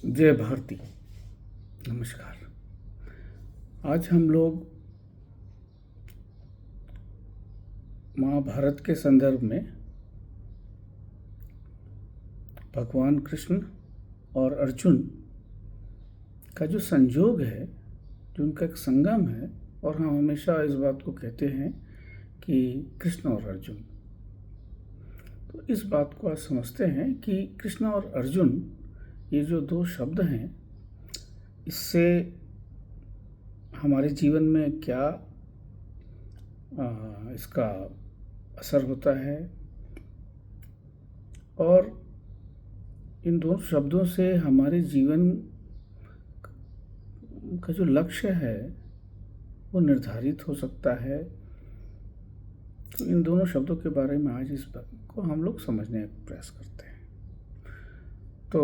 जय भारती। नमस्कार। आज हम लोग महाभारत के संदर्भ में भगवान कृष्ण और अर्जुन का जो संयोग है, जो उनका एक संगम है, और हम हमेशा इस बात को कहते हैं कि कृष्ण और अर्जुन। तो इस बात को आज समझते हैं कि कृष्ण और अर्जुन ये जो दो शब्द हैं, इससे हमारे जीवन में क्या इसका असर होता है, और इन दोनों शब्दों से हमारे जीवन का जो लक्ष्य है वो निर्धारित हो सकता है। तो इन दोनों शब्दों के बारे में आज इस बात को हम लोग समझने का प्रयास करते हैं। तो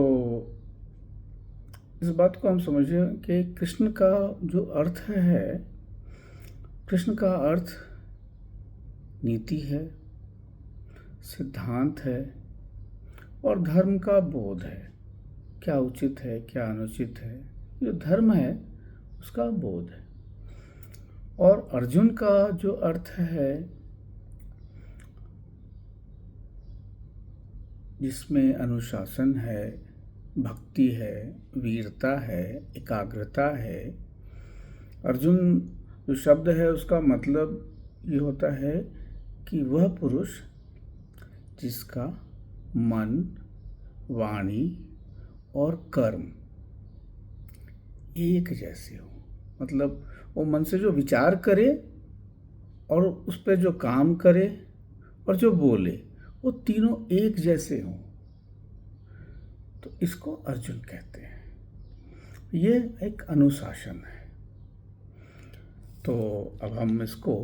इस बात को हम समझें कि कृष्ण का जो अर्थ है, कृष्ण का अर्थ नीति है, सिद्धांत है और धर्म का बोध है। क्या उचित है, क्या अनुचित है, जो धर्म है उसका बोध है। और अर्जुन का जो अर्थ है, जिसमें अनुशासन है, भक्ति है, वीरता है, एकाग्रता है। अर्जुन जो शब्द है उसका मतलब ये होता है कि वह पुरुष जिसका मन, वाणी और कर्म एक जैसे हो। मतलब वो मन से जो विचार करे और उस पर जो काम करे और जो बोले, वो तीनों एक जैसे हों, तो इसको अर्जुन कहते हैं। ये एक अनुशासन है। तो अब हम इसको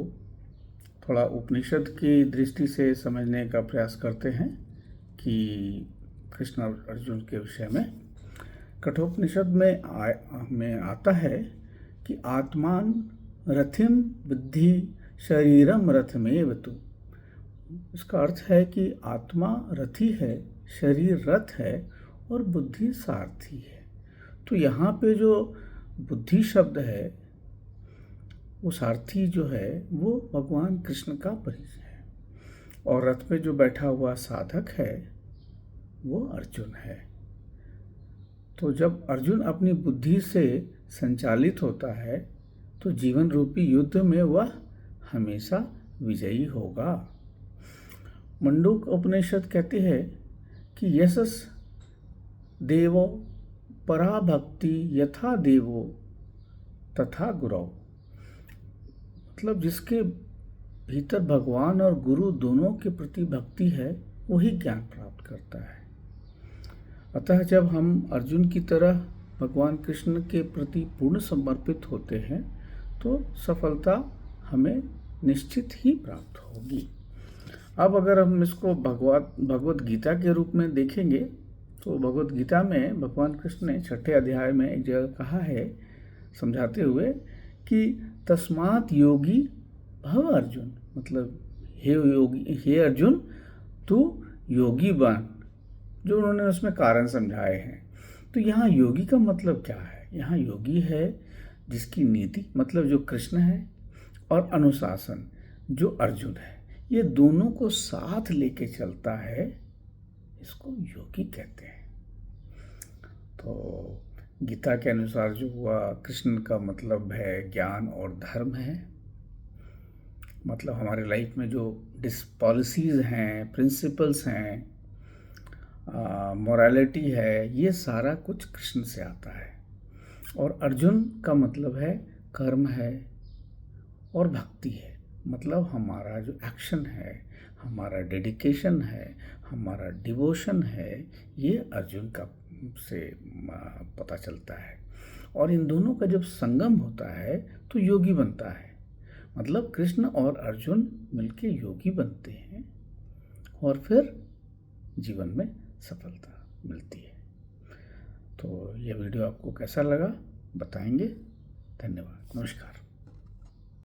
थोड़ा उपनिषद की दृष्टि से समझने का प्रयास करते हैं कि कृष्ण और अर्जुन के विषय में। कठोपनिषद में आता है कि आत्मान रथिम विद्धि शरीरम रथमेव तु। इसका अर्थ है कि आत्मा रथी है, शरीर रथ है और बुद्धि सारथी है। तो यहाँ पे जो बुद्धि शब्द है, वो सारथी जो है वो भगवान कृष्ण का परिचय है, और रथ पे जो बैठा हुआ साधक है वो अर्जुन है। तो जब अर्जुन अपनी बुद्धि से संचालित होता है तो जीवन रूपी युद्ध में वह हमेशा विजयी होगा। मंडूक उपनिषद कहती है कि यशस देवो पराभक्ति यथा देवो तथा गुरु। मतलब जिसके भीतर भगवान और गुरु दोनों के प्रति भक्ति है, वही ज्ञान प्राप्त करता है। अतः जब हम अर्जुन की तरह भगवान कृष्ण के प्रति पूर्ण समर्पित होते हैं तो सफलता हमें निश्चित ही प्राप्त होगी। अब अगर हम इसको भगवत गीता के रूप में देखेंगे तो भगवत गीता में भगवान कृष्ण ने 6ठे अध्याय में एक जगह कहा है, समझाते हुए कि तस्मात् योगी भव अर्जुन। मतलब हे अर्जुन, तू योगी बन। जो उन्होंने उसमें कारण समझाए हैं। तो यहाँ योगी का मतलब क्या है? यहाँ योगी है जिसकी नीति, मतलब जो कृष्ण है, और अनुशासन जो अर्जुन है, ये दोनों को साथ लेके चलता है, इसको योगी कहते हैं। तो गीता के अनुसार जो हुआ, कृष्ण का मतलब है ज्ञान और धर्म है। मतलब हमारे लाइफ में जो पॉलिसीज हैं, प्रिंसिपल्स हैं, मोरालिटी है, ये सारा कुछ कृष्ण से आता है। और अर्जुन का मतलब है कर्म है और भक्ति है। मतलब हमारा जो एक्शन है, हमारा डेडिकेशन है, हमारा डिवोशन है, ये अर्जुन का से पता चलता है। और इन दोनों का जब संगम होता है तो योगी बनता है। मतलब कृष्ण और अर्जुन मिलके योगी बनते हैं और फिर जीवन में सफलता मिलती है। तो यह वीडियो आपको कैसा लगा बताएंगे। धन्यवाद। नमस्कार।